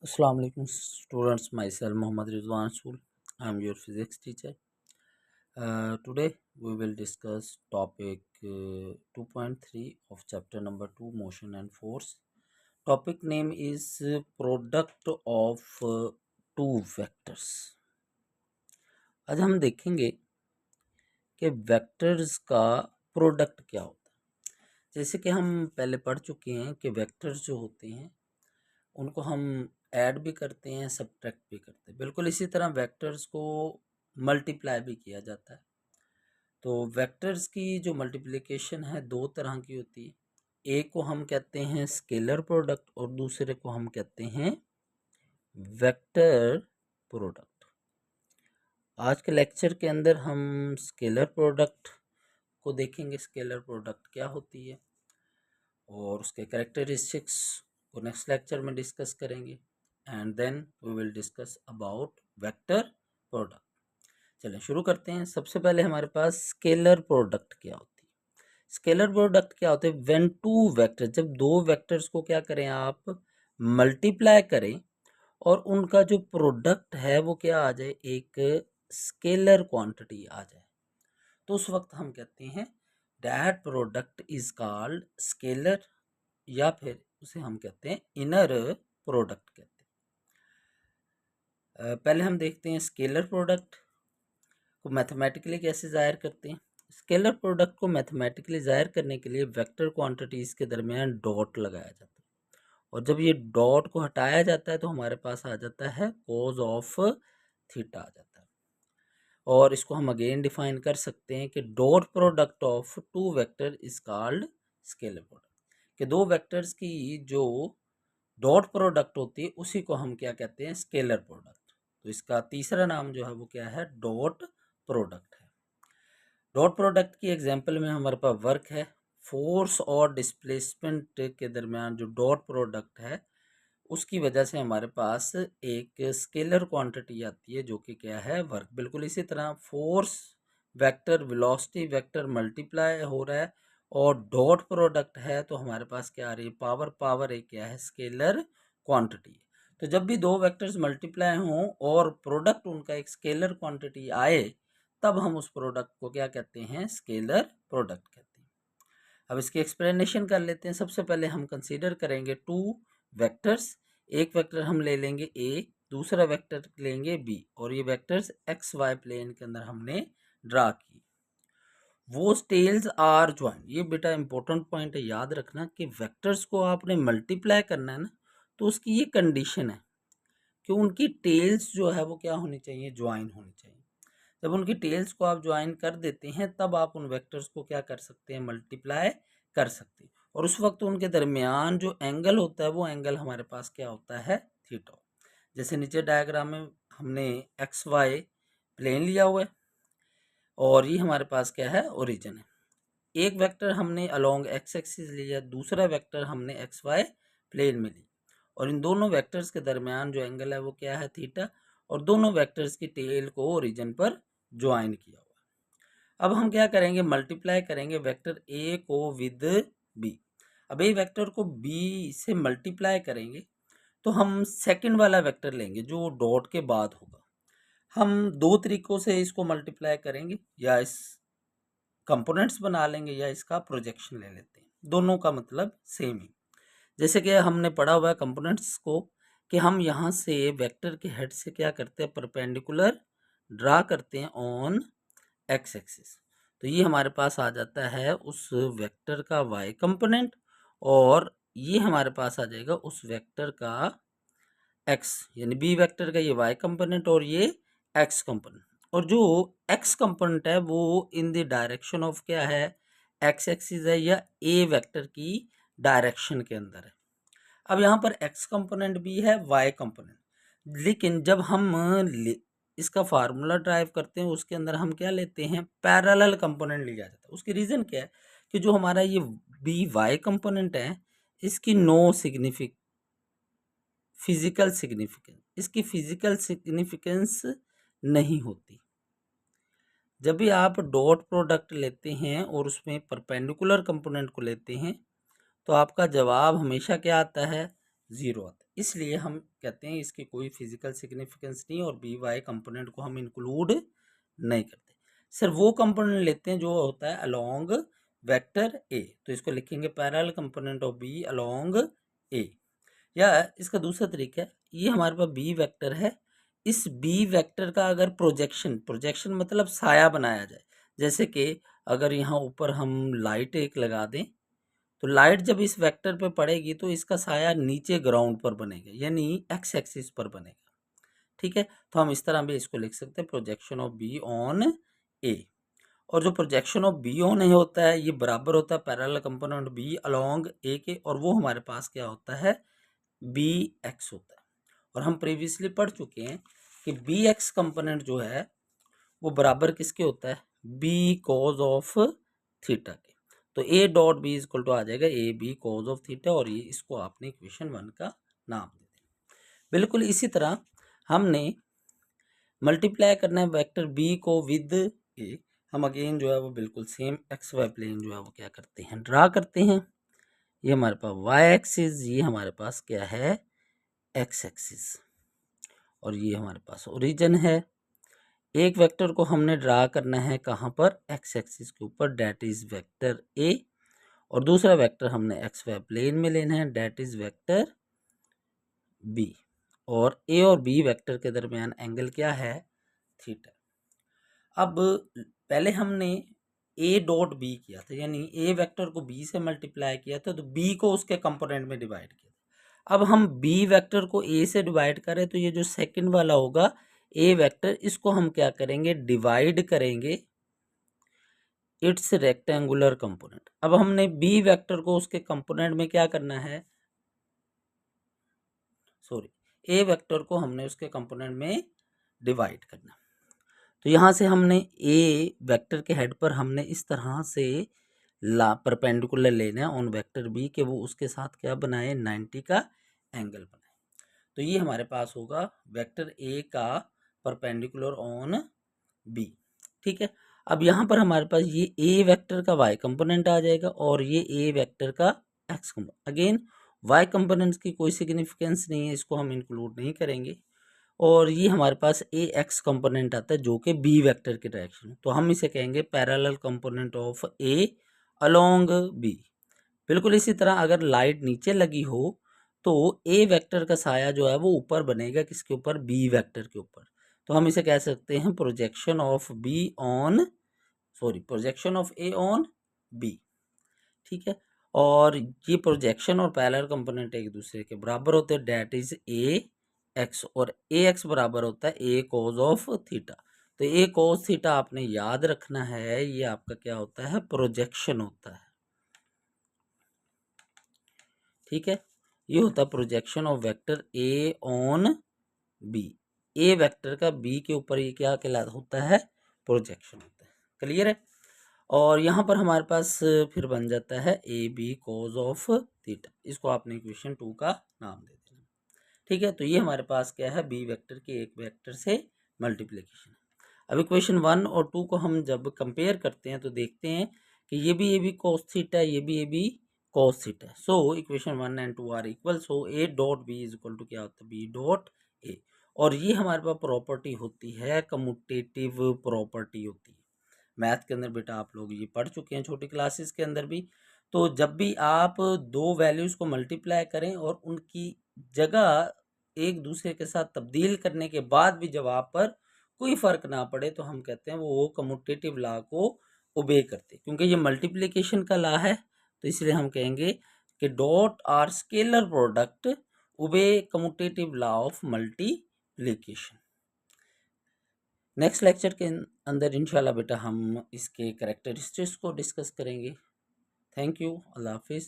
Assalamu alaikum students, myself Muhammad Rizwan Sool. I am your physics teacher. Today we will discuss topic 2.3 of chapter number 2, motion and force. Topic name is product of two vectors. आज हम देखेंगे कि vectors का product क्या होता है। जैसे कि हम पहले पढ़ चुके हैं कि वेक्टर्स जो होते हैं उनको हम ऐड भी करते हैं, सब्ट्रैक्ट भी करते हैं। बिल्कुल इसी तरह वेक्टर्स को मल्टीप्लाई भी किया जाता है। तो वेक्टर्स की जो मल्टीप्लिकेशन है दो तरह की होती है। एक को हम कहते हैं स्केलर प्रोडक्ट और दूसरे को हम कहते हैं वेक्टर प्रोडक्ट। आज के लेक्चर के अंदर हम स्केलर प्रोडक्ट को देखेंगे, स्केलर प्रोडक्ट क्या होती है और उसके कैरेक्टरिस्टिक्स को नेक्स्ट लेक्चर में डिस्कस करेंगे and then we will discuss about vector product. चलें शुरू करते हैं। सबसे पहले हमारे पास स्केलर प्रोडक्ट क्या होती है। स्केलर प्रोडक्ट क्या होते हैं? व्हेन टू वेक्टर, जब दो वेक्टर्स को क्या करें आप मल्टीप्लाई करें और उनका जो प्रोडक्ट है वो क्या आ जाए, एक स्केलर क्वांटिटी आ जाए, तो उस वक्त हम कहते हैं that product is called scalar, या फिर उसे हम कहते हैं इनर प्रोडक्ट कहते हैं। पहले हम देखते हैं स्केलर प्रोडक्ट को मैथमेटिकली कैसे ज़ाहिर करते हैं। स्केलर प्रोडक्ट को मैथमेटिकली ज़ाहिर करने के लिए वेक्टर क्वांटिटीज़ के दरमियान डॉट लगाया जाता है, और जब ये डॉट को हटाया जाता है तो हमारे पास आ जाता है कोज ऑफ थीटा आ जाता है। और इसको हम अगेन डिफाइन कर सकते हैं कि dot product of two vector is called scalar product, कि दो वेक्टर्स की जो डॉट प्रोडक्ट होती है उसी को हम क्या कहते हैं, स्केलर प्रोडक्ट। तो इसका तीसरा नाम जो है वो क्या है, डॉट प्रोडक्ट है। डॉट प्रोडक्ट की एग्जांपल में हमारे पास वर्क है, फोर्स और डिस्प्लेसमेंट के दरमियान जो डॉट प्रोडक्ट है उसकी वजह से हमारे पास एक स्केलर क्वांटिटी आती है जो कि क्या है, वर्क। बिल्कुल इसी तरह force vector velocity vector multiply हो रहा है और डॉट प्रोडक्ट है तो हमारे पास क्या आ रही है, पावर। पावर एक क्या है, स्केलर क्वांटिटी है। तो जब भी दो वेक्टर्स मल्टीप्लाई हों और प्रोडक्ट उनका एक स्केलर क्वांटिटी आए तब हम उस प्रोडक्ट को क्या कहते हैं, स्केलर प्रोडक्ट कहते हैं। अब इसकी एक्सप्लेनेशन कर लेते हैं। सबसे पहले हम कंसीडर करेंगे टू वेक्टर्स। एक वेक्टर हम ले लेंगे ए, दूसरा वेक्टर लेंगे बी, और ये वेक्टर्स एक्स वाई प्लेन के अंदर हमने ड्रा की। वो टेल्स आर ज्वाइन, ये बेटा इंपॉर्टेंट पॉइंट है, याद रखना कि वेक्टर्स को आपने मल्टीप्लाई करना है ना, तो उसकी ये कंडीशन है कि उनकी टेल्स जो है वो क्या होनी चाहिए, ज्वाइन होनी चाहिए। जब उनकी टेल्स को आप ज्वाइन कर देते हैं तब आप उन वेक्टर्स को क्या कर सकते हैं, मल्टीप्लाई कर सकते हैं, और उस वक्त उनके दरमियान जो एंगल होता है वो एंगल हमारे पास क्या होता है, थीटा। जैसे नीचे डायग्राम में हमने एक्स वाई प्लेन लिया हुआ है और ये हमारे पास क्या है, ओरिजिन है। एक वेक्टर हमने अलोंग एक्स एक्सिस लिया, दूसरा वेक्टर हमने एक्स वाई प्लेन में ली, और इन दोनों वेक्टर्स के दरमियान जो एंगल है वो क्या है, थीटा, और दोनों वेक्टर्स की टेल को ओरिजिन पर ज्वाइन किया हुआ। अब हम क्या करेंगे, मल्टीप्लाई करेंगे वेक्टर ए को विद बी। अब ए वेक्टर को बी से मल्टीप्लाई करेंगे तो हम सेकंड वाला वेक्टर लेंगे जो डॉट के बाद होगा। हम दो तरीकों से इसको मल्टीप्लाई करेंगे, या इस कंपोनेंट्स बना लेंगे या इसका प्रोजेक्शन ले लेते हैं, दोनों का मतलब सेम ही। जैसे कि हमने पढ़ा हुआ है कंपोनेंट्स को कि हम यहाँ से वेक्टर के हेड से क्या करते हैं, परपेंडिकुलर ड्रा करते हैं ऑन एक्स एक्सिस। तो ये हमारे पास आ जाता है उस वेक्टर का वाई कंपोनेंट, और ये हमारे पास आ जाएगा उस वेक्टर का एक्स, यानी बी वेक्टर का ये वाई कंपोनेंट और ये एक्स कंपोनेंट। और जो एक्स कंपोनेंट है वो इन द डायरेक्शन ऑफ क्या है, एक्स एक्सिस है, या ए वेक्टर की डायरेक्शन के अंदर है। अब यहाँ पर एक्स कंपोनेंट भी है, वाई कंपोनेंट, लेकिन जब हम इसका फार्मूला ड्राइव करते हैं उसके अंदर हम क्या लेते हैं, पैरेलल कंपोनेंट लिया जाता है। उसकी रीज़न क्या है कि जो हमारा ये बी वाई कंपोनेंट है इसकी नो फिजिकल सिग्निफिकेंस, इसकी फिजिकल सिग्निफिकेंस नहीं होती। जब भी आप डॉट प्रोडक्ट लेते हैं और उसमें परपेंडिकुलर कंपोनेंट को लेते हैं तो आपका जवाब हमेशा क्या आता है, ज़ीरो आता है। इसलिए हम कहते हैं इसकी कोई फिजिकल सिग्निफिकेंस नहीं और बी वाई कंपोनेंट को हम इंक्लूड नहीं करते। सर वो कंपोनेंट लेते हैं जो होता है अलोंग वेक्टर ए, तो इसको लिखेंगे parallel component of b along a. या इसका दूसरा तरीका है, ये हमारे पास बी वेक्टर है, इस बी वेक्टर का अगर प्रोजेक्शन मतलब साया बनाया जाए, जैसे कि अगर यहाँ ऊपर हम लाइट एक लगा दें तो लाइट जब इस वेक्टर पे पड़ेगी तो इसका साया नीचे ग्राउंड पर बनेगा, यानी एक्स एक्सिस पर बनेगा। ठीक है, तो हम इस तरह भी इसको लिख सकते हैं प्रोजेक्शन ऑफ बी ऑन ए। और जो प्रोजेक्शन ऑफ बी ऑन ए होता है ये बराबर होता है पैरेलल कंपोनेंट बी अलोंग ए के, और वो हमारे पास क्या होता है बी एक्स होता है। और हम प्रीवियसली पढ़ चुके हैं कि बी एक्स कंपोनेंट जो है वो बराबर किसके होता है बी कॉज ऑफ थीटा के। तो a dot B is equal to आ जाएगा a b cos of theta, और ये इसको आपने इक्वेशन 1 का नाम दे दिया। बिल्कुल इसी तरह हमने मल्टीप्लाई करना है वेक्टर बी को विद ए, हम अगेन जो है वो बिल्कुल सेम एक्स वाई प्लेन जो है वो क्या करते हैं ड्रा करते हैं। ये हमारे पास वाई एक्सिस, ये हमारे पास क्या है एक्स एक्सिस, और ये हमारे पास ओरिजिन है। एक वेक्टर को हमने ड्रा करना है कहाँ पर एक्स एक्सिस के ऊपर, डेट इज वेक्टर ए, और दूसरा वेक्टर हमने एक्स वाई प्लेन में लेना है, डेट इज वेक्टर बी, और ए और बी वेक्टर के दरमियान एंगल क्या है थीटा। अब पहले हमने ए डॉट बी किया था, यानी ए वेक्टर को बी से मल्टीप्लाई किया था, तो बी को उसके कंपोनेंट में डिवाइड किया था। अब हम बी वेक्टर को ए से डिवाइड करें तो ये जो सेकंड वाला होगा ए वेक्टर, इसको हम क्या करेंगे डिवाइड करेंगे इट्स रेक्टेंगुलर कंपोनेंट। अब हमने बी वेक्टर को उसके कंपोनेंट में क्या करना है, सॉरी ए वेक्टर को हमने उसके कंपोनेंट में डिवाइड करना। तो यहाँ से हमने ए वेक्टर के हेड पर हमने इस तरह से परपेंडिकुलर लेना है ऑन वेक्टर बी के वो उसके साथ क्या बनाए 90 का एंगल बनाए। तो ये हमारे पास होगा वेक्टर ए का परपेंडिकुलर ऑन बी। ठीक है, अब यहाँ पर हमारे पास ये ए वेक्टर का वाई कंपोनेंट आ जाएगा और ये ए वेक्टर का X component. Again Y components की कोई सिग्निफिकेंस नहीं है, इसको हम इंक्लूड नहीं करेंगे। और ये हमारे पास ए एक्स कंपोनेंट आता है जो कि बी वेक्टर के डायरेक्शन, तो हम इसे कहेंगे parallel component of A along B. बिल्कुल इसी तरह अगर लाइट नीचे लगी हो तो ए वेक्टर का साया जो है वो ऊपर बनेगा किसके ऊपर बी वेक्टर के ऊपर, तो हम इसे कह सकते हैं projection of B on projection of A on B. ठीक है, और ये प्रोजेक्शन और पैरेलल कंपोनेंट एक दूसरे के बराबर होते हैं, डेट इज ए एक्स, और ए एक्स बराबर होता है ए कोज ऑफ थीटा। तो ए कोज थीटा आपने याद रखना है, ये आपका क्या होता है प्रोजेक्शन होता है। ठीक है, ये होता है projection of vector A on B, A vector का बी के ऊपर ये क्या कहलाता होता है प्रोजेक्शन होता है। क्लियर है, और यहाँ पर हमारे पास फिर बन जाता है A B cos of theta, इसको आपने इक्वेशन 2 का नाम दे देना। ठीक है, तो ये हमारे पास क्या है बी वेक्टर के एक वेक्टर से मल्टीप्लिकेशन। अब इक्वेशन 1 और 2 को हम जब कंपेयर करते हैं तो देखते हैं कि ये भी कोस थीटा है, ये भी कोस थीटा है। So equation 1 and 2 are equal, so A dot B is equal to क्या होता है बी डॉट ए। और ये हमारे पास प्रॉपर्टी होती है कम्यूटेटिव प्रॉपर्टी होती है। मैथ के अंदर बेटा आप लोग ये पढ़ चुके हैं छोटी क्लासेस के अंदर भी। तो जब भी आप दो वैल्यूज़ को मल्टीप्लाई करें और उनकी जगह एक दूसरे के साथ तब्दील करने के बाद भी जवाब पर कोई फ़र्क ना पड़े तो हम कहते हैं वो कम्यूटेटिव लॉ को ओबे करते, क्योंकि ये मल्टीप्लिकेशन का लॉ है तो इसलिए हम कहेंगे कि dot are scalar product obey commutative law of multiplication. Next lecture के अंदर इंशाल्लाह बेटा हम इसके कैरेक्टरिस्टिक्स को डिस्कस करेंगे। थैंक यू, अल्लाह हाफिज़।